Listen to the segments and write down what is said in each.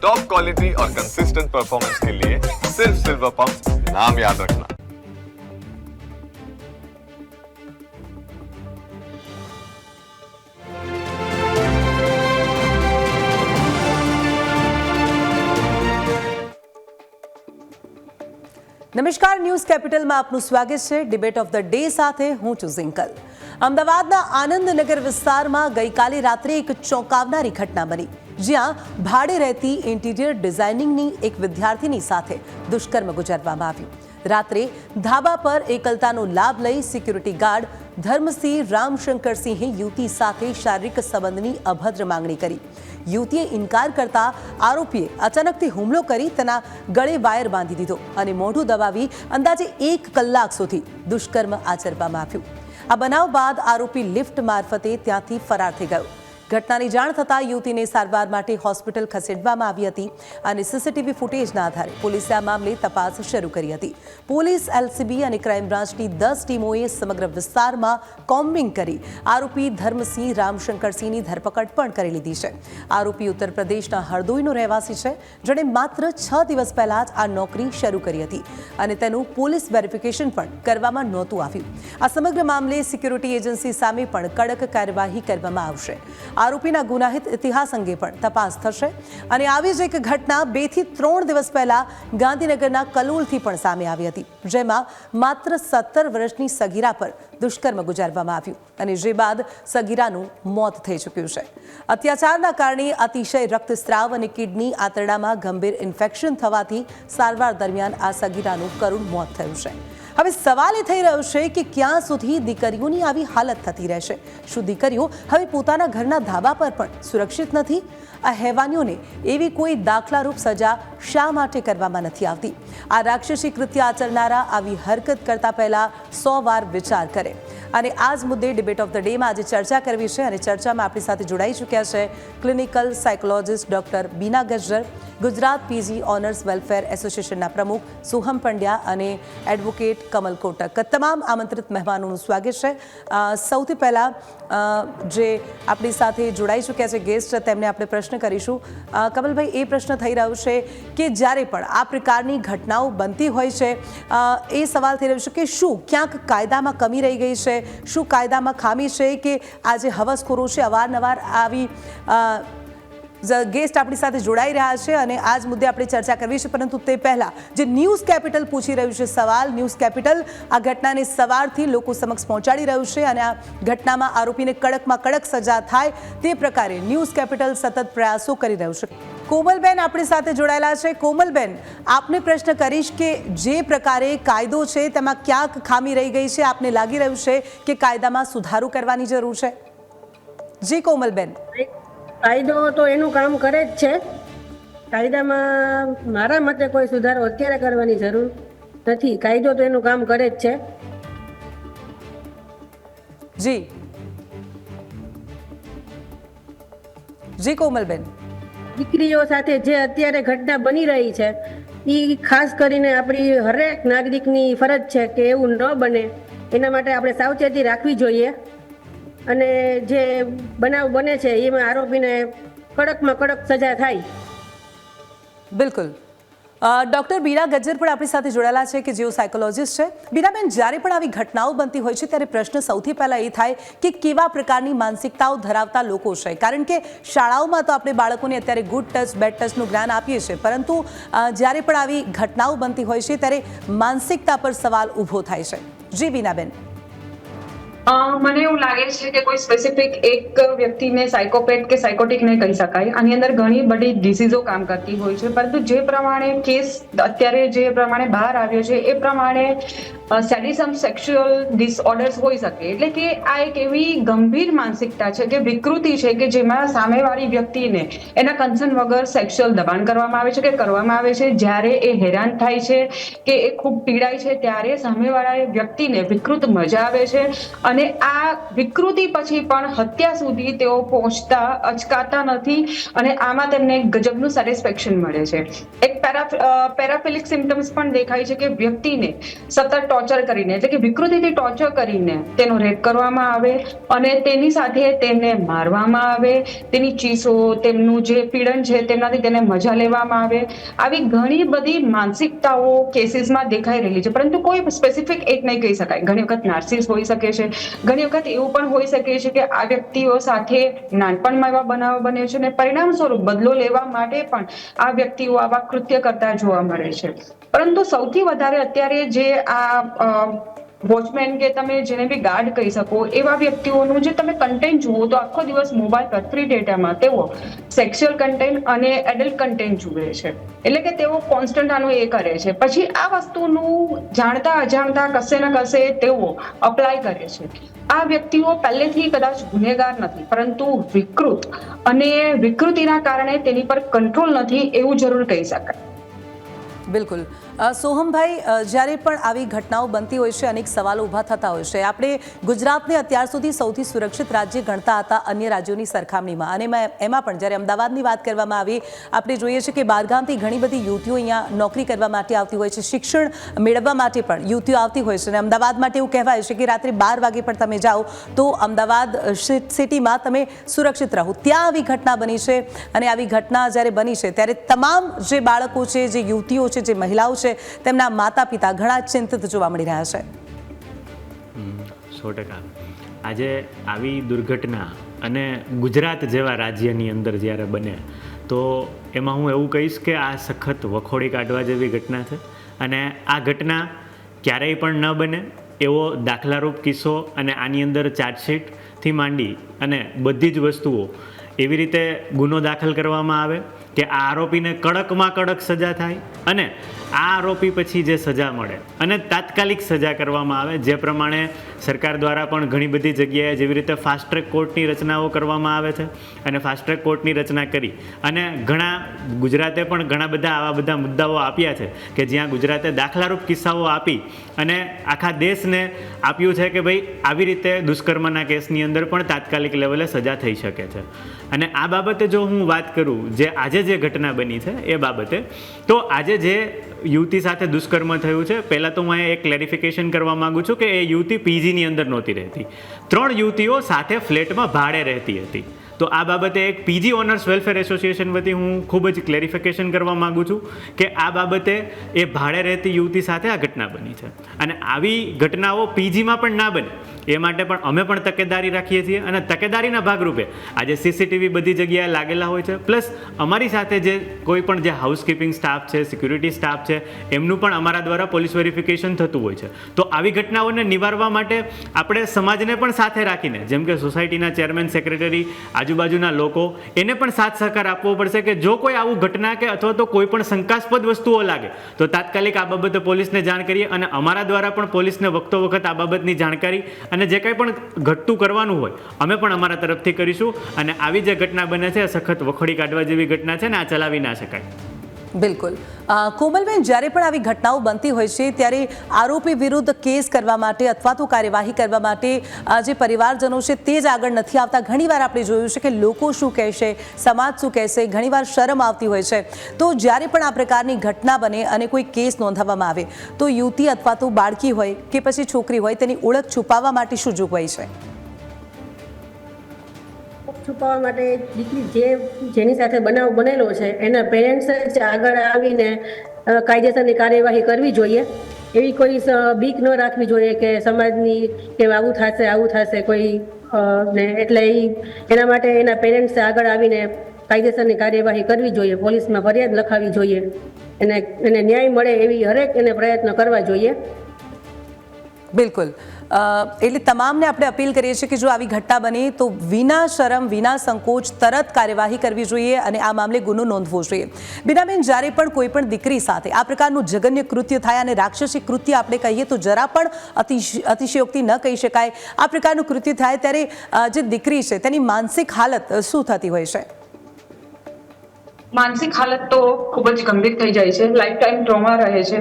Top quality और consistent performance के लिए सिर्फ सिल्वर पंप नाम याद रखना। નમસ્કાર, ન્યૂઝ કેપિટલમાં આપનું સ્વાગત છે। ડિબેટ ઓફ ધ ડે સાથે હું છું ઝિંકલ। અમદાવાદના આનંદનગર વિસ્તારમાં ગઈકાલે રાત્રે એક ચોંકાવનારી ઘટના બની, જ્યાં ભાડે રહેતી ઇન્ટિરિયર ડિઝાઇનિંગની એક વિદ્યાર્થીની સાથે દુષ્કર્મ ગુજારવામાં આવ્યું। રાત્રે ધાબા પર એકલતાનો લાભ લઈ સિક્યુરિટી ગાર્ડ ધર્મસિંહ રામશંકરસિંહે યુવતી સાથે શારીરિક સંબંધની અભદ્ર માંગણી કરી। યુવતીએ ઇનકાર કરતા આરોપીએ અચાનકથી હુમલો કરી તેના ગળે વાયર બાંધી દીધો અને મોઢું દબાવી અંદાજે 1 કલાક સુધી દુષ્કર્મ આચરવામાં આવ્યું। આ બનાવ બાદ આરોપી લિફ્ટ મારફતે ત્યાંથી ફરાર થઈ ગયો। ઘટનાની જાણ થતાં યુવતીને સારવાર માટે હોસ્પિટલ ખસેડવામાં આવી હતી અને સીસીટીવી ફૂટેજના આધારે પોલીસે આ મામલે તપાસ શરૂ કરી હતી। પોલીસ, એલસીબી અને ક્રાઇમ બ્રાન્ચની 10 ટીમોએ સમગ્ર વિસ્તારમાં કોમ્બિંગ કરી આરોપી ધર્મસિંહ રામશંકરસિંહની ધરપકડ પણ કરી લીધી છે। આરોપી ઉત્તર પ્રદેશના હરદોઈનો રહેવાસી છે, જેણે માત્ર 6 દિવસ પહેલા જ આ નોકરી શરૂ કરી હતી અને તેનું પોલીસ વેરિફિકેશન પણ કરવામાં નહોતું આવ્યું। આ સમગ્ર મામલે સિક્યુરિટી એજન્સી સામે પણ કડક કાર્યવાહી કરવામાં આવશે। આરોપીના ગુનાહિત ઇતિહાસ અંગે પણ તપાસ થશે અને આવી જ એક ઘટના 2 થી 3 દિવસ પહેલા ગાંધીનગરના કલોલથી પણ સામે આવી હતી, જેમાં માત્ર 17 વર્ષની સગીરા પર દુષ્કર્મ ગુજારવામાં આવ્યું અને જે બાદ સગીરાનું મોત થઈ ચૂક્યું છે। અત્યાચારના કારણે અતિશય રક્તસ્રાવ અને કિડની આંતરડામાં ગંભીર ઇન્ફેક્શન થવાથી સારવાર દરમિયાન આ સગીરાનું કરુણ મોત થયું છે। હવે સવાલ એ થઈ રહ્યો છે કે ક્યાં સુધી દીકરીઓની આવી હાલત થતી રહેશે? શું દીકરીઓ હવે પોતાના ઘરના ધાબા પર પણ સુરક્ષિત નથી? આ હેવાનીઓને એવી કોઈ દાખલારૂપ સજા શા માટે કરવામાં નથી આવતી? આ રાક્ષસી કૃત્ય આચરનારા આવી હરકત કરતા પહેલા 100 વાર વિચાર કરે। અને આ જ મુદ્દે ડિબેટ ઓફ ધ ડેમાં આજે ચર્ચા કરવી છે અને ચર્ચામાં આપણી સાથે જોડાઈ ચૂક્યા છે clinical psychologist doctor Bina Gajjar, Gujarat PG owners welfare એસોસિએશનના પ્રમુખ સોહમ પંડ્યા અને એડવોકેટ કમલ કોટક। તમામ આમંત્રિત મહેમાનોનું સ્વાગત છે। સૌથી પહેલાં જે આપણી સાથે જોડાઈ ચૂક્યા છે ગેસ્ટ, તેમને આપણે પ્રશ્ન કરીશું। કમલભાઈ, એ પ્રશ્ન થઈ રહ્યો છે કે જ્યારે પણ આ પ્રકારની ઘટનાઓ બનતી હોય છે, એ સવાલ થઈ રહ્યો છે કે શું ક્યાંક કાયદામાં કમી રહી ગઈ છે? શું કાયદામાં ખામી છે કે આજે હવસખોરો છે અવારનવાર આવી ગેસ્ટ આપણી સાથે જોડાઈ રહ્યા છે અને આ જ મુદ્દે આપણે ચર્ચા કરવી છે। પરંતુ તે પહેલા જે ન્યૂઝ કેપિટલ પૂછી રહ્યું છે સવાલ, ન્યૂઝ કેપિટલ આ ઘટનાને સવારથી લોકો સમક્ષ પહોંચાડી રહ્યું છે અને આ ઘટનામાં આરોપીને કડકમાં કડક સજા થાય તે પ્રકારે ન્યૂઝ કેપિટલ સતત પ્રયાસો કરી રહ્યું છે। કોમલબેન આપણી સાથે જોડાયેલા છે। કોમલબેન, આપને પ્રશ્ન કરીશ કે જે પ્રકારે કાયદો છે તેમાં ક્યાંક ખામી રહી ગઈ છે? આપને લાગી રહ્યું છે કે કાયદામાં સુધારો કરવાની જરૂર છે? જી કોમલબેન। કાયદો તો એનું કામ કરે જ છે। કાયદામાં મારા મતે કોઈ સુધારો અત્યારે કરવાની જરૂર નથી। કાયદો તો એનું કામ કરે જ છે। જી જી કોમલબેન। દીકરીઓ સાથે જે અત્યારે ઘટના બની રહી છે એ ખાસ કરીને આપણી હરેક નાગરિકની ફરજ છે કે એવું ન બને, એના માટે આપણે સાવચેતી રાખવી જોઈએ અને જે બનાવ બને છે એમાં આરોપીને કડકમાં કડક સજા થાય। બિલકુલ। ડૉક્ટર બીના ગજ્જર પણ આપણી સાથે જોડાયેલા છે કે જેઓ સાયકોલોજિસ્ટ છે। બીનાબેન, જ્યારે પણ આવી ઘટનાઓ બનતી હોય છે ત્યારે પ્રશ્ન સૌથી પહેલાં એ થાય કે કેવા પ્રકારની માનસિકતાઓ ધરાવતા લોકો છે? કારણ કે શાળાઓમાં તો આપણે બાળકોને અત્યારે ગુડ ટચ, બેડ ટચનું જ્ઞાન આપીએ છીએ, પરંતુ જ્યારે પણ આવી ઘટનાઓ બનતી હોય છે ત્યારે માનસિકતા પર સવાલ ઊભો થાય છે। જી બીનાબેન। મને એવું લાગે છે કે કોઈ સ્પેસિફિક એક વ્યક્તિને સાયકોપેથ કે સાયકોટિક નહીં કહી શકાય। આની અંદર ઘણી બધી ડિસીઝો કામ કરતી હોય છે, પરંતુ જે પ્રમાણે કેસ અત્યારે જે પ્રમાણે બહાર આવ્યો છે એ પ્રમાણે સેડિઝમ, સેક્સ્યુઅલ ડિસઓર્ડર્સ હોઈ શકે। એટલે કે આ એક એવી ગંભીર માનસિકતા છે કે વિકૃતિ છે કે જેમાં સામેવાળી વ્યક્તિને એના કન્સર્ન વગર સેક્સ્યુઅલ દબાણ કરવામાં આવે છે કે કરવામાં આવે છે। જ્યારે એ હેરાન થાય છે કે એ ખૂબ પીડાય છે ત્યારે સામેવાળા વ્યક્તિને વિકૃત મજા આવે છે અને આ વિકૃતિ પછી પણ હત્યા સુધી તેઓ પહોંચતા અચકાતા નથી અને આમાં તેમને ગજબનું સેટિસ્ફેક્શન મળે છે। એક પેરાફિલિક સિમ્ટમ્સ પણ દેખાય છે કે વ્યક્તિને સતત ટોર્ચર કરીને એટલે કે વિકૃતિથી ટોર્ચર કરીને તેનો રેપ કરવામાં આવે અને તેની સાથે તેને મારવામાં આવે, તેની ચીસો, તેમનું જે પીડન છે તેમનાથી તેને મજા લેવામાં આવે. આવી ઘણી બધી માનસિકતાઓ કેસીસમાં દેખાઈ રહેલી છે, પરંતુ કોઈ સ્પેસિફિક એક નહીં કહી શકાય. ઘણી વખત નાર્સિસ હોઈ શકે છે, ઘણી વખત એવું પણ હોઈ શકે છે કે આ વ્યક્તિઓ સાથે નાનપણમાં એવા બનાવો બને છે અને પરિણામ સ્વરૂપ બદલો લેવા માટે પણ આ વ્યક્તિઓ આવા કૃત્ય કરતા જોવા મળે છે. પરંતુ સૌથી વધારે અત્યારે જે આ વોચમેન કે તમે જેને બી ગાર્ડ કહી શકો એવા વ્યક્તિઓનું જે તમે કન્ટેન્ટ જુઓ તો આખો દિવસ મોબાઈલ પર ફ્રી ડેટામાં તેઓ સેક્સ્યુઅલ કન્ટેન્ટ અને એડલ્ટ કન્ટેન્ટ જુએ છે. એટલે કે તેઓ કોન્સ્ટન્ટ આનું એ કરે છે, પછી આ વસ્તુનું જાણતા અજાણતા કશે ને કશે તેઓ અપ્લાય કરે છે. આ વ્યક્તિઓ પહેલેથી કદાચ ગુનેગાર નથી, પરંતુ વિકૃત અને વિકૃતિના કારણે તેની પર કંટ્રોલ નથી એવું જરૂર કહી શકાય. બિલકુલ. સોહમભાઈ, જ્યારે પણ આવી ઘટનાઓ બનતી હોય છે અનેક સવાલો ઊભા થતા હોય છે. આપણે ગુજરાતને અત્યાર સુધી સૌથી સુરક્ષિત રાજ્ય ગણતા હતા અન્ય રાજ્યોની સરખામણીમાં, અને એમાં પણ જ્યારે અમદાવાદની વાત કરવામાં આવી, આપણે જોઈએ છીએ કે બહારગામથી ઘણી બધી યુવતીઓ અહીંયા નોકરી કરવા માટે આવતી હોય છે, શિક્ષણ મેળવવા માટે પણ યુવતીઓ આવતી હોય છે. અને અમદાવાદ માટે એવું કહેવાય છે કે રાત્રે 12 વાગે પણ તમે જાઓ તો અમદાવાદ સિટીમાં તમે સુરક્ષિત રહો. ત્યાં આવી ઘટના બની છે, અને આવી ઘટના જ્યારે બની છે ત્યારે તમામ જે બાળકો છે, જે યુવતીઓ છે, જે મહિલાઓ છે, તેમના માતા પિતા ઘણા ચિંતિત જોવા મળી રહ્યા છે. 100%. આજે આવી દુર્ઘટના અને ગુજરાત જેવા રાજ્યની અંદર જ્યારે બને તો એમાં હું એવું કહીશ કે આ સખત વખોડી કાઢવા જેવી ઘટના છે, અને આ ઘટના ક્યારેય પણ ન બને એવો દાખલારૂપ કિસ્સો, અને આની અંદર ચાર્જશીટથી માંડી અને બધી જ વસ્તુઓ એવી રીતે ગુનો દાખલ કરવામાં આવે કે આ આરોપીને કડકમાં કડક સજા થાય, અને આ આરોપી પછી જે સજા મળે અને તાત્કાલિક સજા કરવામાં આવે. જે પ્રમાણે સરકાર દ્વારા પણ ઘણી બધી જગ્યાએ જેવી રીતે ફાસ્ટ ટ્રેક કોર્ટની રચનાઓ કરવામાં આવે છે, અને ફાસ્ટ ટ્રેક કોર્ટની રચના કરી અને ગુજરાતે પણ ઘણા બધા આવા બધા મુદ્દાઓ આપ્યા છે કે જ્યાં ગુજરાતે દાખલારૂપ કિસ્સાઓ આપી અને આખા દેશને આપ્યું છે કે ભાઈ આવી રીતે દુષ્કર્મના કેસની અંદર પણ તાત્કાલિક લેવલે સજા થઈ શકે છે. અને આ બાબતે જો હું વાત કરું, જે આજે જે ઘટના બની છે એ બાબતે, તો આજે જે યુવતી સાથે દુષ્કર્મ થયું છે, પહેલાં તો હું અહીંયા એક ક્લેરિફિકેશન કરવા માગું છું કે એ યુવતી પીજીની અંદર નહોતી રહેતી, 3 યુવતીઓ સાથે ફ્લેટમાં ભાડે રહેતી હતી. તો આ બાબતે એક પીજી ઓનર્સ વેલફેર એસોસિએશન વતી હું ખૂબ જ ક્લેરિફિકેશન કરવા માગું છું કે આ બાબતે એ ભાડે રહેતી યુવતી સાથે આ ઘટના બની છે, અને આવી ઘટનાઓ પીજીમાં પણ ના બને એ માટે પણ અમે પણ તકેદારી રાખીએ છીએ. અને તકેદારીના ભાગરૂપે આજે સીસીટીવી બધી જગ્યાએ લાગેલા હોય છે, પ્લસ અમારી સાથે જે કોઈ પણ જે હાઉસકીપિંગ સ્ટાફ છે, સિક્યુરિટી સ્ટાફ છે, એમનું પણ અમારા દ્વારા પોલીસ વેરિફિકેશન થતું હોય છે. તો આવી ઘટનાઓને નિવારવા માટે આપણે સમાજને પણ સાથે રાખીને, જેમ કે સોસાયટીના ચેરમેન, સેક્રેટરી, આજુબાજુના લોકો, એને પણ સાથ સહકાર આપવો પડશે કે જો કોઈ આવું ઘટના કે અથવા તો કોઈ પણ શંકાસ્પદ વસ્તુઓ લાગે તો તાત્કાલિક આ બાબતે પોલીસને જાણ કરીએ, અને અમારા દ્વારા પણ પોલીસને વખતો વખત આ બાબતની જાણકારી અને જે કંઈ પણ ઘટતું કરવાનું હોય અમે પણ અમારા તરફથી કરીશું. અને આવી જે ઘટના બને છે સખત વખોડી કાઢવા જેવી ઘટના છે, ને આ ચલાવી ના શકાય. બિલકુલ. કોમલબેન, જ્યારે પણ આવી ઘટનાઓ બનતી હોય છે ત્યારે આરોપી વિરુદ્ધ કેસ કરવા માટે અથવા તો કાર્યવાહી કરવા માટે જે પરિવારજનો છે તે જ આગળ નથી આવતા. ઘણીવાર આપણે જોયું છે કે લોકો શું કહેશે, સમાજ શું કહેશે, ઘણીવાર શરમ આવતી હોય છે. તો જ્યારે પણ આ પ્રકારની ઘટના બને અને કોઈ કેસ નોંધાવવામાં આવે તો યુવતી અથવા તો બાળકી હોય કે પછી છોકરી હોય, તેની ઓળખ છુપાવવા માટે શું જોગવાઈ છે? છુપાવવા માટે દીકરી જેની સાથે બનાવ બનેલો છે એના પેરેન્ટ્સ જ આગળ આવીને કાયદેસરની કાર્યવાહી કરવી જોઈએ. એવી કોઈ બીક ન રાખવી જોઈએ કે સમાજની કે આવું થશે કોઈ ને, એટલે એના માટે એના પેરેન્ટ્સ આગળ આવીને કાયદેસરની કાર્યવાહી કરવી જોઈએ, પોલીસમાં ફરિયાદ લખાવી જોઈએ, એને ન્યાય મળે એવી હરેક એને પ્રયત્ન કરવા જોઈએ. બિલકુલ. એટલે તમામને આપણે અપીલ કરીએ છીએ કે જો આવી ઘટના બને તો વિના શરમ, વિના સંકોચ તરત કાર્યવાહી કરવી જોઈએ અને આ મામલે ગુનો નોંધવો જોઈએ. બીનાબેન, જ્યારે પણ કોઈ પણ દીકરી સાથે આ પ્રકારનું જઘન્ય કૃત્ય થાય, અને રાક્ષસી કૃત્ય આપણે કહીએ તો જરા પણ અતિશયોક્તિ ન કહી શકાય, આ પ્રકારનું કૃત્ય થાય ત્યારે જે દીકરી છે તેની માનસિક હાલત શું થતી હોય છે? માનસિક હાલત તો ખૂબ જ ગંભીર થઈ જાય છે, લાઈફ ટાઈમ ટ્રોમા રહે છે.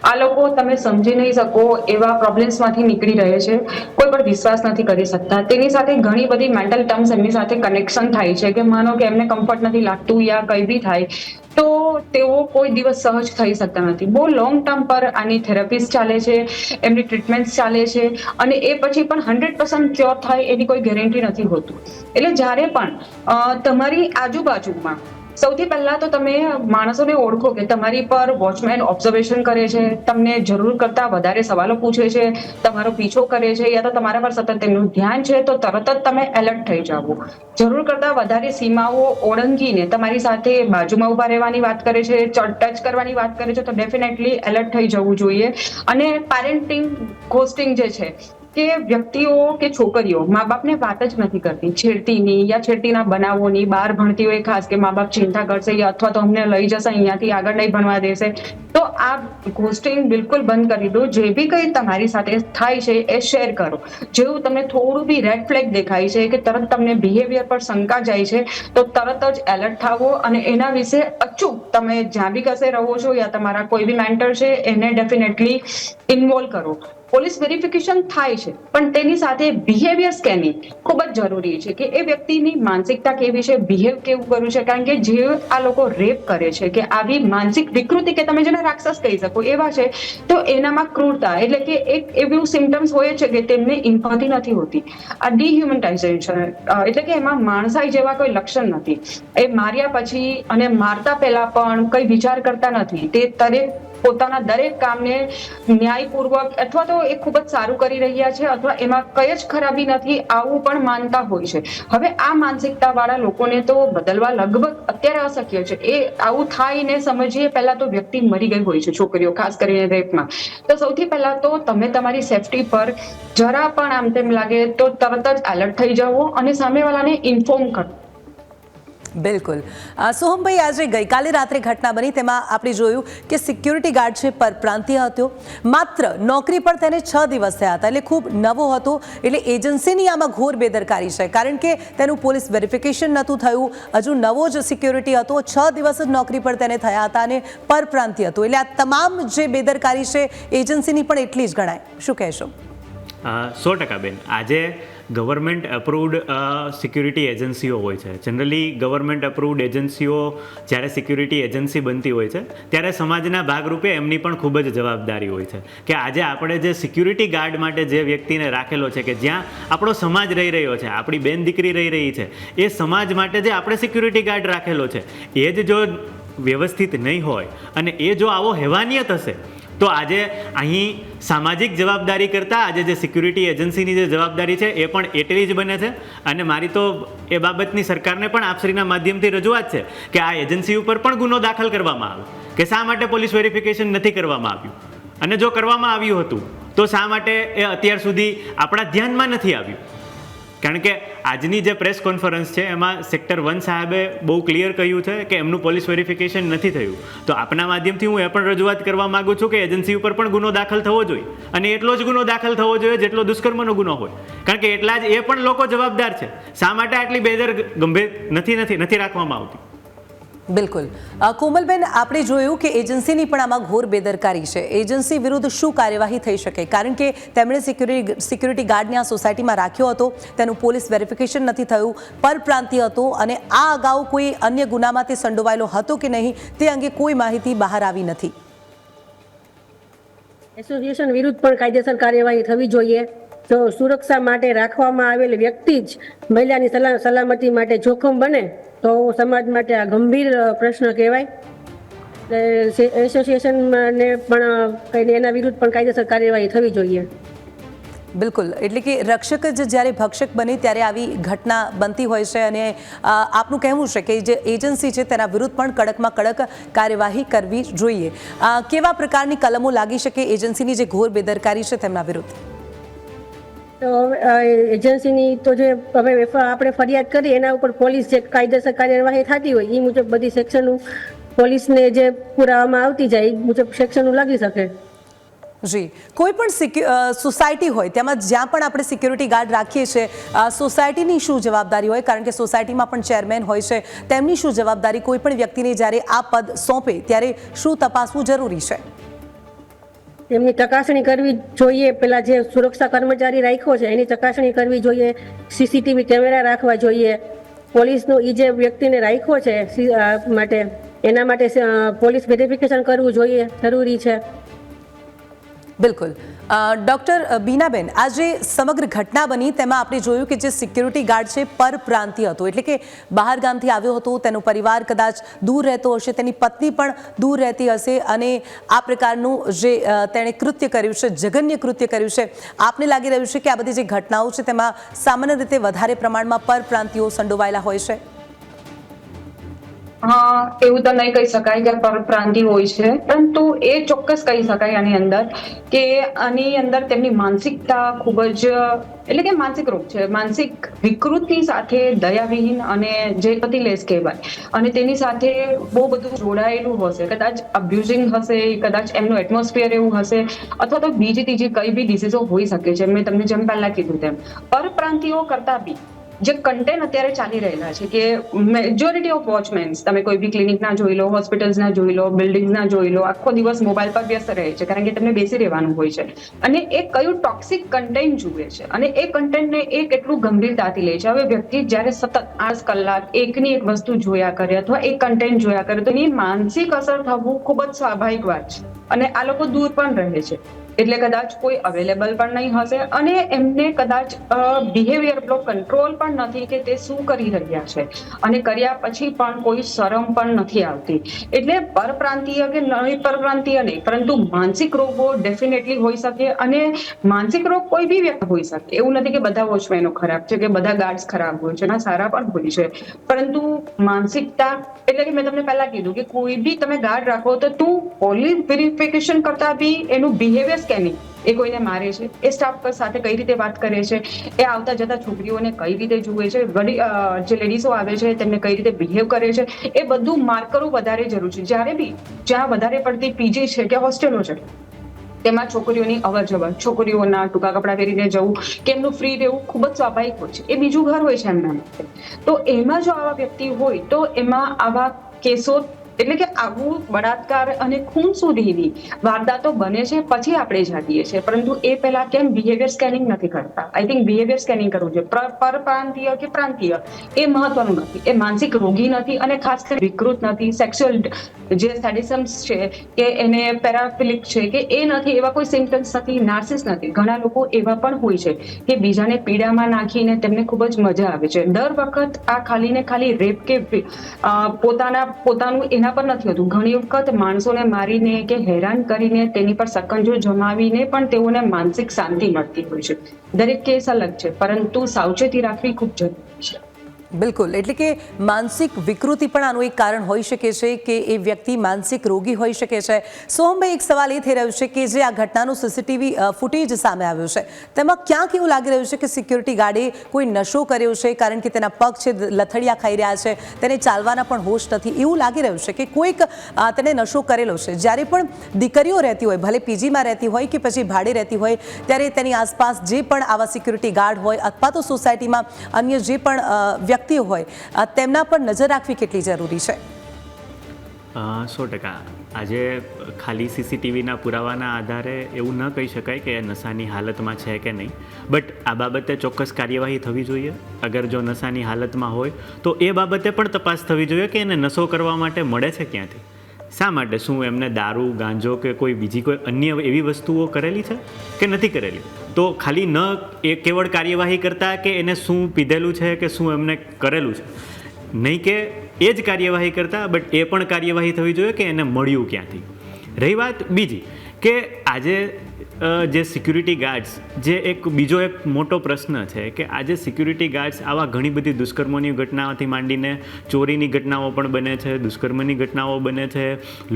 આ લોકો તમે સમજી નહીં શકો એવા પ્રોબ્લેમ્સમાંથી નીકળી રહે છે, કોઈ પર વિશ્વાસ નથી કરી શકતા. તેની સાથે ઘણી બધી મેન્ટલ ટર્મ્સ એમની સાથે કનેક્શન થાય છે કે માનો કે એમને કમ્ફર્ટ નથી લાગતું યા કંઈ બી થાય તો તેઓ કોઈ દિવસ સહજ થઈ શકતા નથી. બહુ લોંગ ટર્મ પર આની થેરાપીસ ચાલે છે, એમની ટ્રીટમેન્ટ ચાલે છે અને એ પછી પણ 100% ક્યોર થાય એની કોઈ ગેરંટી નથી હોતું. એટલે જ્યારે પણ તમારી આજુબાજુમાં સૌથી પહેલા તો તમે માણસોને ઓળખો કે તમારી પર વોચમેન ઓબ્ઝર્વેશન કરે છે, તમને જરૂર કરતા વધારે સવાલો પૂછે છે, તમારો પીછો કરે છે યા તો તમારા પર સતત તેમનું ધ્યાન છે, તો તરત જ તમે એલર્ટ થઈ જાઓ. જરૂર કરતા વધારે સીમાઓ ઓળંગીને તમારી સાથે બાજુમાં ઉભા રહેવાની વાત કરે છે, ટચ કરવાની વાત કરે છે, તો ડેફિનેટલી એલર્ટ થઈ જવું જોઈએ. અને પેરેન્ટિંગ ઘોસ્ટિંગ જે છે કે વ્યક્તિઓ કે છોકરીઓ મા બાપને વાત જ નથી કરતી, છેડતીની યા છેડતીના બનાવોની. બહાર ભણતી હોય ખાસ કે મા બાપ ચિંતા કરશે અથવા તો અમને લઈ જશે અહીંયાથી આગળ નહીં ભણવા દેશે, તો આ ઘોસ્ટિંગ બિલકુલ બંધ કરી દો. જે બી કંઈ તમારી સાથે થાય છે એ શેર કરો. જેવું તમને થોડું બી રેડ ફ્લેગ દેખાય છે કે તરત તમને બિહેવિયર પર શંકા જાય છે તો તરત જ એલર્ટ થાવો અને એના વિશે અચૂક તમે જ્યાં બી કશે રહો છો યા તમારા કોઈ બી મેન્ટર છે એને ડેફિનેટલી ઇન્વોલ્વ કરો. પોલીસ વેરિફિકેશન થાય છે પણ તેની સાથે બિહેવિયર સ્કેનિંગ ખૂબ જ જરૂરી છે કે એ વ્યક્તિની માનસિકતા કેવી છે, બિહેવ કેવું કર્યું છે. કારણ કે જે આ લોકો રેપ કરે છે કે આવી માનસિક વિકૃતિ કે તમે જેને રાક્ષસ કહી શકો એવા છે, તો એનામાં ક્રૂરતા એટલે કે એક એવું સિમ્ટમ્સ હોય છે કે તેમને ઇમ્પેથી નથી હોતી. આ ડિહ્યુમનાઇઝેશન એટલે કે એમાં માણસાઈ જેવા કોઈ લક્ષણ નથી. એ માર્યા પછી અને મારતા પહેલા પણ કઈ વિચાર કરતા નથી. તે પોતાના દરેક કામને ન્યાયપૂર્વક અથવા તો એ ખૂબ જ સારું કરી રહ્યા છે અથવા એમાં કઈ જ ખરાબી નથી આવું પણ માનતા હોય છે. હવે આ માનસિકતા વાળા લોકોને તો બદલવા લગભગ અત્યારે અશક્ય છે. એ આવું થાય ને સમજીએ પહેલા તો વ્યક્તિ મરી ગઈ હોય છે, છોકરીઓ ખાસ કરીને રેપમાં. તો સૌથી પહેલા તો તમે તમારી સેફટી પર જરા પણ આમ તેમ લાગે તો તરત જ એલર્ટ થઈ જાઓ અને સામેવાળાને ઇન્ફોર્મ કરો. બિલકુલ. સોહમભાઈ, આજે ગઈકાલે રાત્રે ઘટના બની તેમાં આપણે જોયું કે સિક્યુરિટી ગાર્ડ છે પરપ્રાંતીય હતો. માત્ર નોકરી પર તેને 6 દિવસ થયા હતા, એટલે ખૂબ નવો હતો. એટલે એજન્સીની આમાં ઘોર બેદરકારી છે, કારણ કે તેનું પોલીસ વેરિફિકેશન નહોતું થયું, હજુ નવો જ સિક્યુરિટી હતો, 6 દિવસ જ નોકરી પર તેને થયા હતા અને પરપ્રાંતીય હતો. એટલે આ તમામ જે બેદરકારી છે એજન્સીની પણ એટલી જ ગણાય. શું કહેશો? 100% બેન. આજે ગવર્મેન્ટ અપ્રુવડ સિક્યુરિટી એજન્સીઓ હોય છે. જનરલી ગવર્મેન્ટ અપ્રુવડ એજન્સીઓ જ્યારે સિક્યુરિટી એજન્સી બનતી હોય છે ત્યારે સમાજના ભાગરૂપે એમની પણ ખૂબ જ જવાબદારી હોય છે કે આજે આપણે જે સિક્યુરિટી ગાર્ડ માટે જે વ્યક્તિને રાખેલો છે કે જ્યાં આપણો સમાજ રહી રહ્યો છે, આપણી બેન દીકરી રહી રહી છે, એ સમાજ માટે જે આપણે સિક્યુરિટી ગાર્ડ રાખેલો છે એ જ જો વ્યવસ્થિત નહીં હોય અને એ જો આવો હેવાનિયત હશે તો આજે અહીં સામાજિક જવાબદારી કરતાં આજે જે સિક્યુરિટી એજન્સીની જે જવાબદારી છે એ પણ એટલી જ બને છે. અને મારી તો એ બાબતની સરકારને પણ આપશ્રીના માધ્યમથી રજૂઆત છે કે આ એજન્સી ઉપર પણ ગુનો દાખલ કરવામાં આવે કે શા માટે પોલીસ વેરિફિકેશન નથી કરવામાં આવ્યું, અને જો કરવામાં આવ્યું હતું તો શા માટે એ અત્યાર સુધી આપણા ધ્યાનમાં નથી આવ્યું. કારણ કે આજની જે પ્રેસ કોન્ફરન્સ છે એમાં સેક્ટર 1 સાહેબે બહુ ક્લિયર કહ્યું છે કે એમનું પોલીસ વેરિફિકેશન નથી થયું. તો આપના માધ્યમથી હું એ પણ રજૂઆત કરવા માગું છું કે એજન્સી ઉપર પણ ગુનો દાખલ થવો જોઈએ, અને એટલો જ ગુનો દાખલ થવો જોઈએ જેટલો દુષ્કર્મનો ગુનો હોય. કારણ કે એટલા જ એ પણ લોકો જવાબદાર છે. શા માટે આટલી ગંભીર નથી રાખવામાં આવતી? બિલકુલ. કોમલબેન, આપણે જોયું કે એજન્સીની પણ આમાં ઘોર બેદરકારી છે. એજન્સી વિરુદ્ધ શું કાર્યવાહી થઈ શકે? કારણ કે તેમણે સિક્યુરિટી ગાર્ડને આ સોસાયટીમાં રાખ્યો હતો, તેનું પોલીસ વેરિફિકેશન નથી થયું, પરપ્રાંતીય હતો અને આ અગાઉ કોઈ અન્ય ગુનામાં તે સંડોવાયેલો હતો કે નહીં તે અંગે કોઈ માહિતી બહાર આવી નથી. એસોસિએશન વિરુદ્ધ પણ કાયદેસર કાર્યવાહી થવી જોઈએ. જો સુરક્ષા માટે રાખવામાં આવેલ વ્યક્તિ જ મહિલાની સલામતી માટે જોખમ બને તો સમાજ માટે આ ગંભીર પ્રશ્ન કહેવાય. એસોસિએશનને પણ એના વિરુદ્ધ પણ કાયદેસર કાર્યવાહી થવી જોઈએ. બિલકુલ. એટલે કે રક્ષક જ જ્યારે ભક્ષક બને ત્યારે આવી ઘટના બનતી હોય છે, અને આપનું કહેવું છે કે જે એજન્સી છે તેના વિરુદ્ધ પણ કડકમાં કડક કાર્યવાહી કરવી જોઈએ. કેવા પ્રકારની કલમો લાગી શકે એજન્સીની જે ઘોર બેદરકારી છે તેમના વિરુદ્ધ? તો એજન્સીની તો જે હવે આપણે ફરિયાદ કરી એના ઉપર પોલીસ જે કાયદેસર કાર્યવાહી થતી હોય એ મુજબ બધી સેક્શનનું પોલીસને જે પુરાવામાં આવતી જાય એ મુજબ સેક્શનનું લાગી શકે. જી, કોઈ પણ સોસાયટી હોય તેમાં જ્યાં પણ આપણે સિક્યુરિટી ગાર્ડ રાખીએ છીએ સોસાયટીની શું જવાબદારી હોય, કારણ કે સોસાયટીમાં પણ ચેરમેન હોય છે, તેમની શું જવાબદારી, કોઈ પણ વ્યક્તિને જ્યારે આ પદ સોંપે ત્યારે શું તપાસવું જરૂરી છે? એમની ચકાસણી કરવી જોઈએ. પેલા જે સુરક્ષા કર્મચારી રાખ્યો છે એની ચકાસણી કરવી જોઈએ, સીસીટીવી કેમેરા રાખવા જોઈએ. પોલીસનો એ જે વ્યક્તિને રાખ્યો છે માટે એના માટે પોલીસ વેરિફિકેશન કરવું જોઈએ, જરૂરી છે. બિલકુલ. ડૉક્ટર બીનાબેન, આ જે સમગ્ર ઘટના બની તેમાં આપણે જોયું કે જે સિક્યુરિટી ગાર્ડ છે પરપ્રાંતીય હતો, એટલે કે બહાર ગામથી આવ્યો હતો, તેનો પરિવાર કદાચ દૂર રહેતો હશે, તેની પત્ની પણ દૂર રહેતી હશે, અને આ પ્રકારનું જે તેણે કૃત્ય કર્યું છે, જઘન્ય કૃત્ય કર્યું છે. આપને લાગી રહ્યું છે કે આ બધી જે ઘટનાઓ છે તેમાં સામાન્ય રીતે વધારે પ્રમાણમાં પરપ્રાંતિયો સંડોવાયેલા હોય છે? એવું તો નહીં કહી શકાય કે પરપ્રાંતિ હોય છે, પરંતુ એ ચોક્કસ કહી શકાય આની અંદર કે આની અંદર તેમની માનસિકતા ખૂબ જ, એટલે કે માનસિક રોગ છે, માનસિક વિકૃતિ સાથે દયાવિહીન અને જે પતિલેસ કહેવાય, અને તેની સાથે બહુ બધું જોડાયેલું હશે. કદાચ અબ્યુઝિંગ હશે, કદાચ એમનું એટમોસ્ફિયર એવું હશે, અથવા તો બીજી ત્રીજી કઈ બી ડિસીઝો હોઈ શકે છે. મેં તમને જેમ પહેલા કીધું તેમ પરપ્રાંતિઓ કરતા બી જે કન્ટેન્ટ અત્યારે ચાલી રહેલા છે કે મેજોરિટી ઓફ વોચમેન્સ, તમે કોઈ બી ક્લિનિકના જોઈ લો, હોસ્પિટલ્સના જોઈ લો, બિલ્ડિંગના જોઈ લો, આખો દિવસ મોબાઈલ પર વ્યસ્ત રહે છે, કારણ કે તેમને બેસી રહેવાનું હોય છે, અને એ કયું ટોક્સિક કન્ટેન્ટ જુએ છે અને એ કન્ટેન્ટને એ કેટલું ગંભીરતાથી લે છે. હવે વ્યક્તિ જ્યારે સતત 8 કલાક એકની એક વસ્તુ જોયા કરે અથવા એક કન્ટેન્ટ જોયા કરે તો એની માનસિક અસર થવું ખૂબ જ સ્વાભાવિક વાત છે, અને આ લોકો દૂર પણ રહે છે, એટલે કદાચ કોઈ અવેલેબલ પણ નહીં હશે, અને એમને કદાચ બિહેવિયર એટલો કંટ્રોલ પણ નથી કે તે શું કરી રહ્યા છે, અને કર્યા પછી પણ કોઈ શરમ પણ નથી આવતી. એટલે પરપ્રાંતીય કે નહીં પરપ્રાંતીય નહીં, પરંતુ માનસિક રોગો ડેફિનેટલી હોઈ શકે, અને માનસિક રોગ કોઈ બી વ્યક્તિ હોઈ શકે. એવું નથી કે બધા વોચમેનો ખરાબ છે કે બધા ગાર્ડ્સ ખરાબ હોય છે, ના, સારા પણ હોય છે, પરંતુ માનસિકતા, એટલે કે મેં તમને પહેલા કીધું કે કોઈ બી તમે ગાર્ડ રાખો તો તું પોલીસ વેરિફિકેશન કરતા બી એનું બિહેવિયર સ્કેનિંગ, એ કોઈને મારે છે, એ સ્ટાફ સાથે કઈ રીતે વાત કરે છે, એ આવતા જતા છોકરીઓને કઈ રીતે જુએ છે, જે લેડીઝો આવે છે તેમને કઈ રીતે બિહેવ કરે છે, એ બધું માર્ક કરવું વધારે જરૂરી છે. જ્યારે બી જ્યાં વધારે પડતી પીજી છે કે હોસ્ટેલો છે તેમાં છોકરીઓની અવર જવર, છોકરીઓના ટૂંકા કપડાં પહેરીને જવું કે એમનું ફ્રી રહેવું ખૂબ જ સ્વાભાવિક હોય છે, એ બીજું ઘર હોય છે એમના માટે. તો એમાં જો આવા વ્યક્તિ હોય તો એમાં આવા કેસો, એટલે કે આવું બળાત્કાર અને ખૂન સુધીની વારદાતો બને છે, પછી આપણે જાગીએ છીએ, પરંતુ એ પહેલા કેમ બિહેવિયર સ્કેનિંગ નથી કરતા? આઈ થિંક બિહેવિયર સ્કેનિંગ કરવું જોઈએ. પરપ્રાંતીય કે પ્રાંતીય એ મહત્વનું નથી, એ માનસિક રોગી નથી, અને ખાસ કરીને વિકૃત નથી, સેક્સ્યુઅલ જે સેડિસમ્સ છે કે એને પેરાફિલિક છે કે એ નથી, એવા કોઈ સિમ્પટમ્સ નથી, નાર્સિસ નથી. ઘણા લોકો એવા પણ હોય છે કે બીજાને પીડામાં નાખીને તેમને ખૂબ જ મજા આવે છે. દર વખત આ ખાલી ને ખાલી રેપ કે પોતાનું એના પર નથી હોતું. ઘણી વખત માણસોને મારીને કે હેરાન કરીને તેની પર સકંજો જમાવીને પણ તેઓને માનસિક શાંતિ મળતી હોય છે. દરેક કેસ અલગ છે, પરંતુ સાવચેતી રાખવી ખૂબ જરૂરી છે. બિલકુલ, એટલે કે માનસિક વિકૃતિ પણ આનું એક કારણ હોઈ શકે છે કે એ વ્યક્તિ માનસિક રોગી હોઈ શકે છે. સોહમભાઈ, એક સવાલ એ થઈ રહ્યો છે કે જે આ ઘટનાનું સીસીટીવી ફૂટેજ સામે આવ્યું છે તેમાં ક્યાંક એવું લાગી રહ્યું છે કે સિક્યુરિટી ગાર્ડે કોઈ નશો કર્યો છે, કારણ કે તેના પગ છે લથડિયા ખાઈ રહ્યા છે, તેને ચાલવાના પણ હોશ નથી, એવું લાગી રહ્યું છે કે કોઈક તેને નશો કરેલો છે. જ્યારે પણ દીકરીઓ રહેતી હોય, ભલે પીજીમાં રહેતી હોય કે પછી ભાડે રહેતી હોય, ત્યારે તેની આસપાસ જે પણ આવા સિક્યુરિટી ગાર્ડ હોય અથવા તો સોસાયટીમાં અન્ય જે પણ વ્યક્તિઓ હોય તેમના પર નજર રાખવી કેટલી જરૂરી છે? 100%. આજે ખાલી સીસીટીવીના પુરાવાના આધારે એવું ન કહી શકાય કે એ નશાની હાલતમાં છે કે નહીં, બટ આ બાબતે ચોક્કસ કાર્યવાહી થવી જોઈએ. અગર જો નશાની હાલતમાં હોય તો એ બાબતે પણ તપાસ થવી જોઈએ કે એને નશો કરવા માટે મળે છે ક્યાંથી, શા માટે, શું એમને દારૂ, ગાંજો કે કોઈ બીજી કોઈ અન્ય એવી વસ્તુઓ કરેલી છે કે નથી કરેલી. તો ખાલી ન એ કેવળ કાર્યવાહી કરતા કે એને શું પીધેલું છે કે શું એમને કરેલું છે, નહીં કે એ જ કાર્યવાહી કરતા, બટ એ પણ કાર્યવાહી થવી જોઈએ કે એને મળ્યું ક્યાંથી. રહી વાત બીજી કે આજે જે સિક્યુરિટી ગાર્ડ્સ, જે એક બીજો એક મોટો પ્રશ્ન છે કે આજે સિક્યુરિટી ગાર્ડ્સ આવા ઘણી બધી દુષ્કર્મોની ઘટનાઓથી માંડીને ચોરીની ઘટનાઓ પણ બને છે, દુષ્કર્મની ઘટનાઓ બને છે,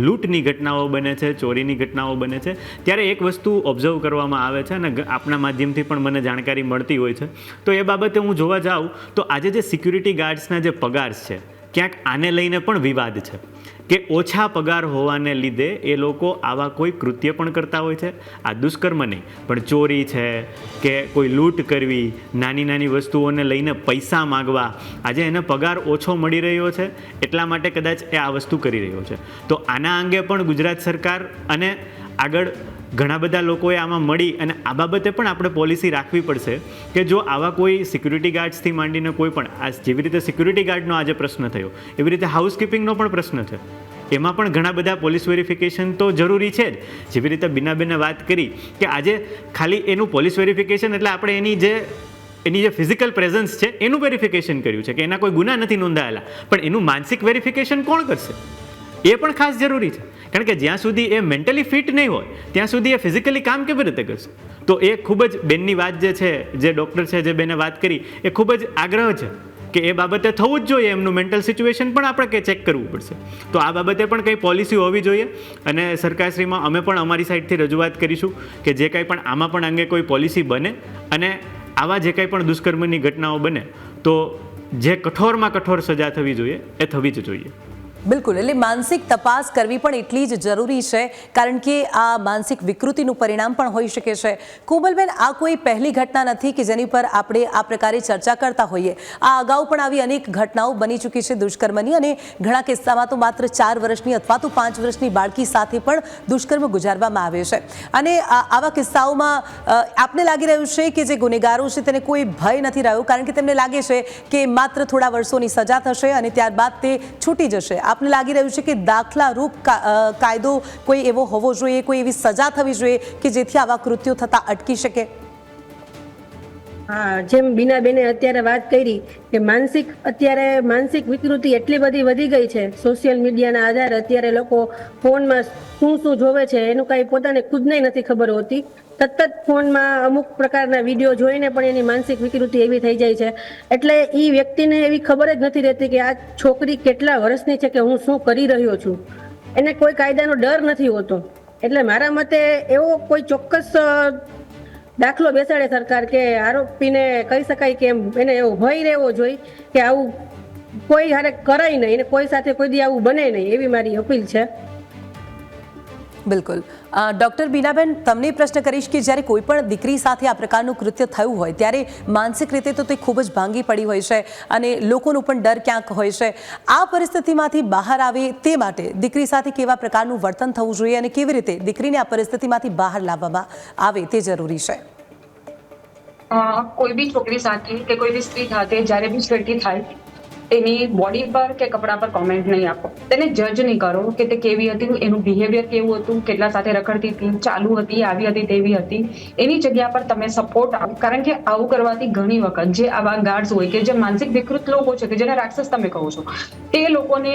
લૂંટની ઘટનાઓ બને છે, ચોરીની ઘટનાઓ બને છે. ત્યારે એક વસ્તુ ઓબ્ઝર્વ કરવામાં આવે છે અને આપણા માધ્યમથી પણ મને જાણકારી મળતી હોય છે, તો એ બાબતે હું જોવા જાઉં તો આજે જે સિક્યુરિટી ગાર્ડ્સના જે પગાર છે ક્યાંક આને લઈને પણ વિવાદ છે કે ઓછા પગાર હોવાને લીધે એ લોકો આવા કોઈ કૃત્ય પણ કરતા હોય છે. આ દુષ્કર્મ નહીં, પણ ચોરી છે કે કોઈ લૂંટ કરવી, નાની નાની વસ્તુઓને લઈને પૈસા માગવા, આજે એને પગાર ઓછો મળી રહ્યો છે એટલા માટે કદાચ એ આ વસ્તુ કરી રહ્યો છે. તો આના અંગે પણ ગુજરાત સરકાર અને આગળ ઘણા બધા લોકોએ આમાં મળી અને આ બાબતે પણ આપણે પોલિસી રાખવી પડશે કે જો આવા કોઈ સિક્યુરિટી ગાર્ડ્સથી માંડીને કોઈ પણ આ જેવી રીતે સિક્યુરિટી ગાર્ડનો આજે પ્રશ્ન થયો એવી રીતે હાઉસકીપિંગનો પણ પ્રશ્ન છે, એમાં પણ ઘણા બધા પોલીસ વેરિફિકેશન તો જરૂરી છે જ. જેવી રીતે બીનાબેને વાત કરી કે આજે ખાલી એનું પોલીસ વેરિફિકેશન એટલે આપણે એની જે ફિઝિકલ પ્રેઝન્સ છે એનું વેરિફિકેશન કર્યું છે કે એના કોઈ ગુના નથી નોંધાયેલા, પણ એનું માનસિક વેરિફિકેશન કોણ કરશે એ પણ ખાસ જરૂરી છે. કારણ કે જ્યાં સુધી એ મેન્ટલી ફિટ નહીં હોય ત્યાં સુધી એ ફિઝિકલી કામ કેવી રીતે કરશે. તો એ ખૂબ જ બેનની વાત જે છે, જે ડૉક્ટર છે જે બેને વાત કરી એ ખૂબ જ આગ્રહ છે કે એ બાબતે થવું જ જોઈએ, એમનું મેન્ટલ સિચ્યુએશન પણ આપણે કે ચેક કરવું પડશે. તો આ બાબતે પણ કંઈ પોલિસી હોવી જોઈએ અને સરકારશ્રીમાં અમે પણ અમારી સાઈડથી રજૂઆત કરીશું કે જે કંઈ પણ આમાં પણ અંગે કોઈ પોલિસી બને અને આવા જે કંઈ પણ દુષ્કર્મની ઘટનાઓ બને તો જે કઠોરમાં કઠોર સજા થવી જોઈએ એ થવી જ જોઈએ. બિલકુલ, એટલે માનસિક તપાસ કરવી પણ એટલી જ જરૂરી છે કારણ કે આ માનસિક વિકૃતિનું પરિણામ પણ હોઈ શકે છે. કોમલબેન, આ કોઈ પહેલી ઘટના નથી કે જેની પર આપણે આ પ્રકારે ચર્ચા કરતા હોઈએ. આ અગાઉ પણ આવી અનેક ઘટનાઓ બની ચૂકી છે દુષ્કર્મની અને ઘણા કિસ્સામાં તો માત્ર 4 વર્ષની અથવા તો 5 વર્ષની બાળકી સાથે પણ દુષ્કર્મ ગુજારવામાં આવે છે. અને આવા કિસ્સાઓમાં આપને લાગી રહ્યું છે કે જે ગુનેગારો છે તેને કોઈ ભય નથી રહ્યો કારણ કે તેમને લાગે છે કે માત્ર થોડા વર્ષોની સજા થશે અને ત્યારબાદ તે છૂટી જશે. આપને લાગી રહ્યું છે કે દાખલારૂપ કાયદો કોઈ એવો હોવો જોઈએ, કોઈ એવી સજા થવી જોઈએ કે જેથી આવા કૃત્યો થતા અટકી શકે? હા, જેમ બીનાબેને અત્યારે વાત કરી કે અત્યારે માનસિક વિકૃતિ એટલી બધી વધી ગઈ છે. સોશિયલ મીડિયાના આધારે અત્યારે લોકો ફોનમાં શું જોવે છે એનું કાંઈ પોતાને ખુદને નથી ખબર હોતી. સતત ફોનમાં અમુક પ્રકારના વિડીયો જોઈને પણ એની માનસિક વિકૃતિ એવી થઈ જાય છે. એટલે એ વ્યક્તિને એવી ખબર જ નથી રહેતી કે આ છોકરી કેટલા વર્ષની છે કે હું શું કરી રહ્યો છું. એને કોઈ કાયદાનો ડર નથી હોતો. એટલે મારા મતે એવો કોઈ ચોક્કસ દાખલો બેસાડે સરકાર કે આરોપીને કહી શકાય કે એને એવો ભય રહેવો જોઈએ કે આવું કોઈ હારે કરાય નહીં અને કોઈ સાથે કોઈ દી આવું બને નહીં, એવી મારી અપીલ છે. બિલકુલ. ડૉક્ટર બીનાબેન, તમને પ્રશ્ન કરીશ કે જ્યારે કોઈ પણ દીકરી સાથે આ પ્રકારનું કૃત્ય થયું હોય ત્યારે માનસિક રીતે તો તે ખૂબ જ ભાંગી પડી હોય છે અને લોકોનો પણ ડર ક્યાંક હોય છે. આ પરિસ્થિતિમાંથી બહાર આવે તે માટે દીકરી સાથે કેવા પ્રકારનું વર્તન થવું જોઈએ અને કેવી રીતે દીકરીને આ પરિસ્થિતિમાંથી બહાર લાવવામાં આવે તે જરૂરી છે? કોઈ બી છોકરી સાથે કે કોઈ બી સ્ત્રી સાથે જ્યારે બી છેડતી થાય એની બોડી પર કે કપડા પર કોમેન્ટ નહીં આપો. તેને જજ નહીં કરો કે તે કેવી હતી, એનું બિહેવિયર કેવું હતું, કેટલા સાથે રખડતી હતી, ચાલુ હતી, આવી હતી, તેવી હતી. એની જગ્યા પર તમે સપોર્ટ આપો. કારણ કે આવું કરવાથી ઘણી વખત જે આવા ગાર્ડ્સ હોય કે જે માનસિક વિકૃત લોકો છે કે જેને રાક્ષસ તમે કહો છો, તે લોકોને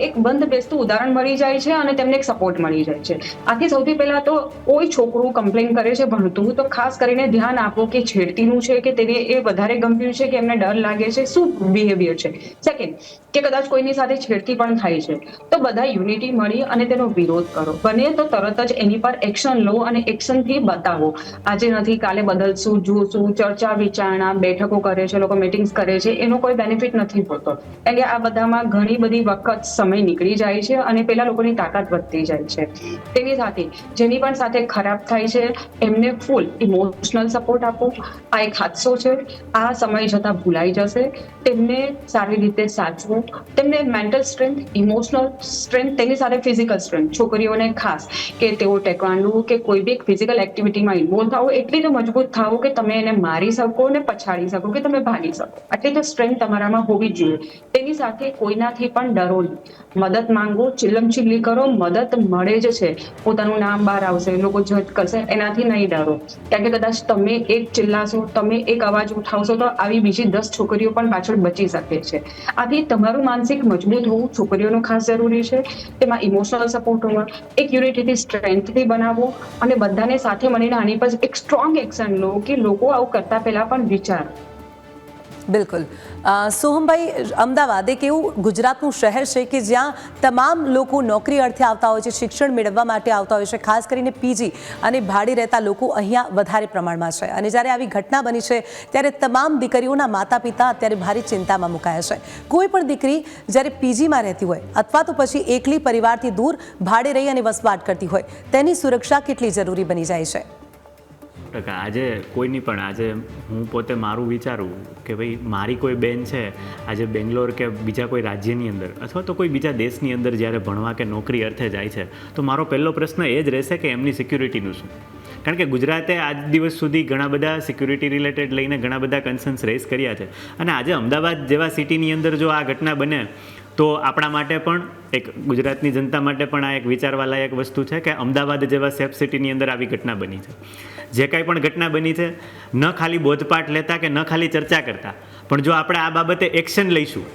એક બંધ બેસતું ઉદાહરણ મળી જાય છે અને તેમને એક સપોર્ટ મળી જાય છે. આથી સૌથી પહેલા તો કોઈ છોકરું કમ્પ્લેન કરે છે ભણતું તો ખાસ કરીને ધ્યાન આપો કે છેડતીનું છે કે તેને એ વધારે ગંભીર છે કે એમને ડર લાગે છે, શું બિહેવિયર છે. સેકન્ડ, કે કદાચ કોઈની સાથે છેડતી પણ થાય છે તો બધા યુનિટી મળી અને તેનો વિરોધ કરો. બને તો તરત જ એની પર એક્શન લો અને એક્શનથી બતાવો. આજે નથી કાલે બદલશું, જોશું, ચર્ચા વિચારણા, બેઠકો કરે છે લોકો, મીટિંગ્સ કરે છે, એનો કોઈ બેનિફિટ નથી હોતો. કારણ કે આ બધામાં ઘણી બધી વખત સમય નીકળી જાય છે અને પેલા લોકોની તાકાત વધતી જાય છે. તેની સાથે જેની પણ સાથે ખરાબ થાય છે એમને ફૂલ ઇમોશનલ સપોર્ટ આપો. આ એક હાદસો છે, આ સમય જતાં ભૂલાઈ જશે. તેમને સારી રીતે સાચવો. તેમને મેન્ટલ સ્ટ્રેન્થ, ઇમોશનલ સ્ટ્રેન્થ, તેની સાથે ફિઝિકલ સ્ટ્રેન્થ. છોકરીઓને ખાસ કે તેઓ ટેકવાન્ડો કે કોઈ બી ફિઝિકલ એક્ટિવિટીમાં ઇન્વોલ્વ થાઓ, એટલી તો મજબૂત થાઓ કે તમે એને મારી શકો ને પછાડી શકો કે તમે ભાગી શકો. આટલી તો સ્ટ્રેન્થ તમારામાં હોવી જ જોઈએ. તેની સાથે કોઈનાથી પણ ડરો નહીં. મદદ માંગો, ચિલ્લમચિલ્લી કરો, મદદ મળે જ છે. પોતાનું નામ બહાર આવશે, લોકો જજ કરશે, એનાથી નહીં ડરો. કારણ કે કદાચ તમે એક ચિલ્લાશો, તમે એક અવાજ ઉઠાવશો તો આવી બીજી 10 છોકરીઓ પણ પાછળ બચી શકે છે. આથી તમારું માનસિક મજબૂત હોવું છોકરીઓનું ખાસ જરૂરી છે. તેમાં ઇમોશનલ સપોર્ટ હોવા, એક યુનિટીથી સ્ટ્રેન્થથી બનાવો અને બધાને સાથે મળીને આની પર એક સ્ટ્રોંગ એક્શન લો કે લોકો આવું કરતા પહેલા પણ વિચાર. બિલકુલ સોહમભાઈ, અમદાવાદ એક એવું ગુજરાતનું શહેર છે કે જ્યાં તમામ લોકો નોકરી અર્થે આવતા હોય છે, શિક્ષણ મેળવવા માટે આવતા હોય છે, ખાસ કરીને પીજી અને ભાડે રહેતા લોકો અહીંયા વધારે પ્રમાણમાં છે. અને જ્યારે આવી ઘટના બની છે ત્યારે તમામ દીકરીઓના માતા પિતા અત્યારે ભારે ચિંતામાં મુકાયા છે. કોઈ પણ દીકરી જ્યારે પીજીમાં રહેતી હોય અથવા તો પછી એકલી પરિવારથી દૂર ભાડે રહી અને વસવાટ કરતી હોય, તેની સુરક્ષા કેટલી જરૂરી બની જાય છે? આજે કોઈની પણ આજે હું પોતે મારું વિચારું કે ભાઈ મારી કોઈ બેન છે આજે બેંગ્લોર કે બીજા કોઈ રાજ્યની અંદર અથવા તો કોઈ બીજા દેશની અંદર જ્યારે ભણવા કે નોકરી અર્થે જાય છે, તો મારો પહેલો પ્રશ્ન એ જ રહેશે કે એમની સિક્યુરિટીનું શું. કારણ કે ગુજરાતે આજ દિવસ સુધી ઘણા બધા સિક્યુરિટી રિલેટેડ લઈને ઘણા બધા કન્સર્ન્સ રેઝ કર્યા છે. અને આજે અમદાવાદ જેવા સિટીની અંદર જો આ ઘટના બને તો આપણા માટે પણ એક ગુજરાતની જનતા માટે પણ આ એક વિચારવા લાયક વસ્તુ છે કે અમદાવાદ જેવા સેફ સિટીની અંદર આવી ઘટના બની છે. જે કાંઈ પણ ઘટના બની છે, ન ખાલી બોધપાઠ લેતા કે ન ખાલી ચર્ચા કરતા, પણ જો આપણે આ બાબતે એક્શન લઈશું,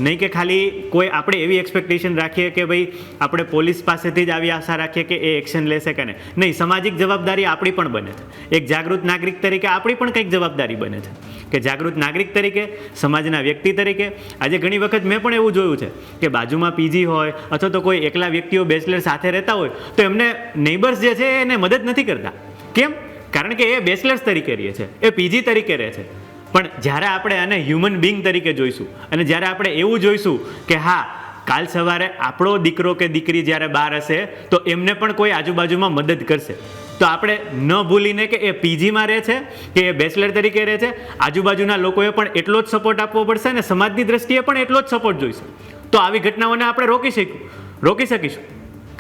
નહીં કે ખાલી કોઈ આપણે એવી એક્સપેક્ટેશન રાખીએ કે ભાઈ આપણે પોલીસ પાસેથી જ આવી આશા રાખીએ કે એ એક્શન લેશે કે નહીં, સામાજિક જવાબદારી આપણી પણ બને છે. એક જાગૃત નાગરિક તરીકે આપણી પણ કંઈક જવાબદારી બને છે કે જાગૃત નાગરિક તરીકે, સમાજના વ્યક્તિ તરીકે આજે ઘણી વખત મેં પણ એવું જોયું છે કે બાજુમાં પીજી હોય અથવા તો કોઈ એકલા વ્યક્તિઓ બેચલર સાથે રહેતા હોય તો એમને નેબર્સ જે છે એને મદદ નથી કરતા. કેમ? કારણ કે એ બેચલર્સ તરીકે રહે છે, એ પીજી તરીકે રહે છે. પણ જ્યારે આપણે આને હ્યુમન બિંગ તરીકે જોઈશું અને જ્યારે આપણે એવું જોઈશું કે હા કાલ સવારે આપણો દીકરો કે દીકરી જ્યારે બહાર હશે તો એમને પણ કોઈ આજુબાજુમાં મદદ કરશે, તો આપણે ન ભૂલીને કે એ પીજીમાં રહે છે કે એ બેચલર તરીકે રહે છે, આજુબાજુના લોકોએ પણ એટલો જ સપોર્ટ આપવો પડશે અને સમાજની દ્રષ્ટિએ પણ એટલો જ સપોર્ટ જોઈશે. તો આવી ઘટનાઓને આપણે રોકી શકીશું.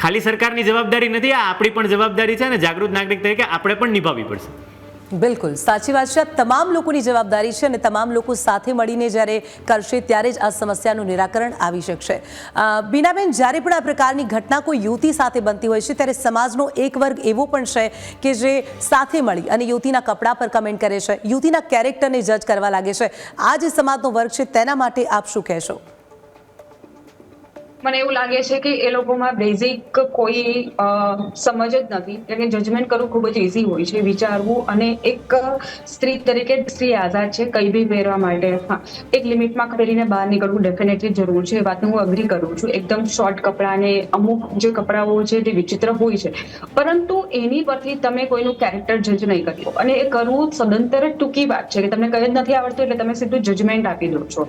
ખાલી સરકારની જવાબદારી નથી, આ આપણી પણ જવાબદારી છે અને જાગૃત નાગરિક તરીકે આપણે પણ નિભાવવી પડશે. બિલકુલ સાચી વાત છે. તમામ લોકોની જવાબદારી છે અને તમામ લોકો સાથે મળીને જ્યારે કરશે ત્યારે જ આ સમસ્યાનું નિરાકરણ આવી શકશે. બીનાબેન, જ્યારે પણ આ પ્રકારની ઘટના કોઈ યુવતી સાથે બનતી હોય છે ત્યારે સમાજનો એક વર્ગ એવો પણ છે કે જે સાથે મળી અને યુવતીના કપડા પર કમેન્ટ કરે છે, યુવતીના કેરેક્ટરને જજ કરવા લાગે છે. આ જે સમાજનો વર્ગ છે તેના માટે આપ શું કહેશો? મને એવું લાગે છે કે એ લોકોમાં બેઝિક કોઈ સમજ જ નથી, એટલે જજમેન્ટ કરવું ખૂબ જ ઇઝી હોય છે, વિચારવું. અને એક સ્ત્રી તરીકે સ્ત્રી આઝાદ છે કંઈ બી પહેરવા માટે. હા, એક લિમિટમાં પહેરીને બહાર નીકળવું ડેફિનેટલી જરૂર છે, એ વાતનું હું અગ્રી કરું છું. એકદમ શોર્ટ કપડાં ને અમુક જે કપડાઓ છે તે વિચિત્ર હોય છે, પરંતુ એની પરથી તમે કોઈનું કેરેક્ટર જજ નહીં કરી. અને એ કરવું સદંતર ટૂંકી વાત છે કે તમને કંઈ જ નથી આવડતું એટલે તમે સીધું જજમેન્ટ આપી દો છો.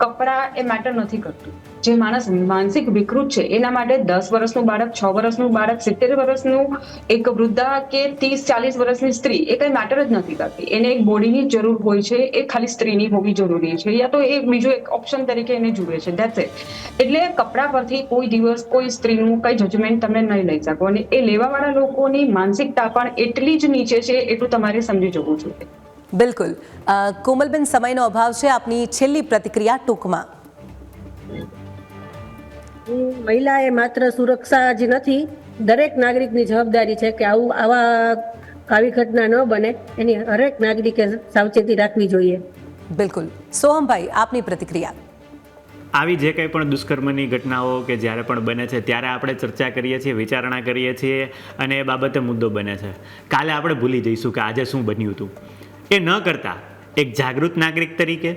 કપડાં એ મેટર નથી કરતું. જે માણસ માનસિક વિકૃત છે એના માટે 10 વર્ષનું બાળક, 6 વર્ષનું બાળક, 70 વર્ષનું એક વૃદ્ધા કે 30-40 વર્ષની સ્ત્રી એ કઈ મેટર જ નથી કરતી. એને એક બોડીની જરૂર હોય છે, એ ખાલી સ્ત્રીની હોવી જરૂરી છે, યા તો એ બીજું એક ઓપ્શન તરીકે એને જુએ છે. That's it. એટલે કપડા પરથી કોઈ દિવસ કોઈ સ્ત્રીનું કઈ જજમેન્ટ તમે નહીં લઈ શકો. અને એ લેવાવાળા લોકોની માનસિકતા પણ એટલી જ નીચે છે એટલું તમારે સમજી જવું જોઈએ. બિલકુલ. કોમલબેન, સમયનો અભાવ છે, આપની છેલ્લી પ્રતિક્રિયા ટૂંકમાં. મહિલા એ માત્ર સુરક્ષા જ નથી, દરેક નાગરિકની જવાબદારી છે કે આવી ઘટના ન બને એની હરેક નાગરિકે સાવચેતી રાખવી જોઈએ. બિલકુલ. સોહમભાઈ, આપની પ્રતિક્રિયા. આવી જે કંઈ પણ દુષ્કર્મની ઘટનાઓ કે જ્યારે પણ બને છે ત્યારે આપણે ચર્ચા કરીએ છીએ, વિચારણા કરીએ છીએ અને એ બાબતે મુદ્દો બને છે. કાલે આપણે ભૂલી જઈશું કે આજે શું બન્યું હતું. એ ન કરતાં એક જાગૃત નાગરિક તરીકે,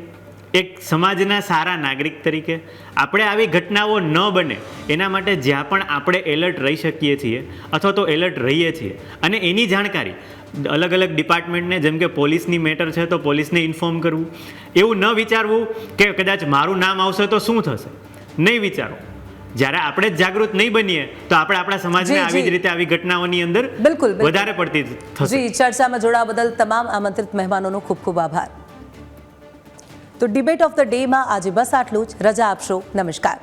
એક સમાજના સારા નાગરિક તરીકે આપણે આવી ઘટનાઓ ન બને એના માટે જ્યાં પણ આપણે એલર્ટ રહી શકીએ છીએ અથવા તો એલર્ટ રહીએ છીએ અને એની જાણકારી અલગ અલગ ડિપાર્ટમેન્ટને, જેમ કે પોલીસની મેટર છે તો પોલીસને ઇન્ફોર્મ કરવું. એવું ન વિચારવું કે કદાચ મારું નામ આવશે તો શું થશે, નહીં વિચારો. જ્યારે આપણે જ જાગૃત નહીં બનીએ તો આપણે આપણા સમાજને આવી જ રીતે આવી ઘટનાઓની અંદર વધારે પડતી થશે. જી, ચર્ચામાં જોડાવા બદલ તમામ આમંત્રિત મહેમાનોનો ખૂબ ખૂબ આભાર. તો ડિબેટ ઓફ ધ ડેમાં આજે બસ આટલું જ. રજા આપશો. નમસ્કાર.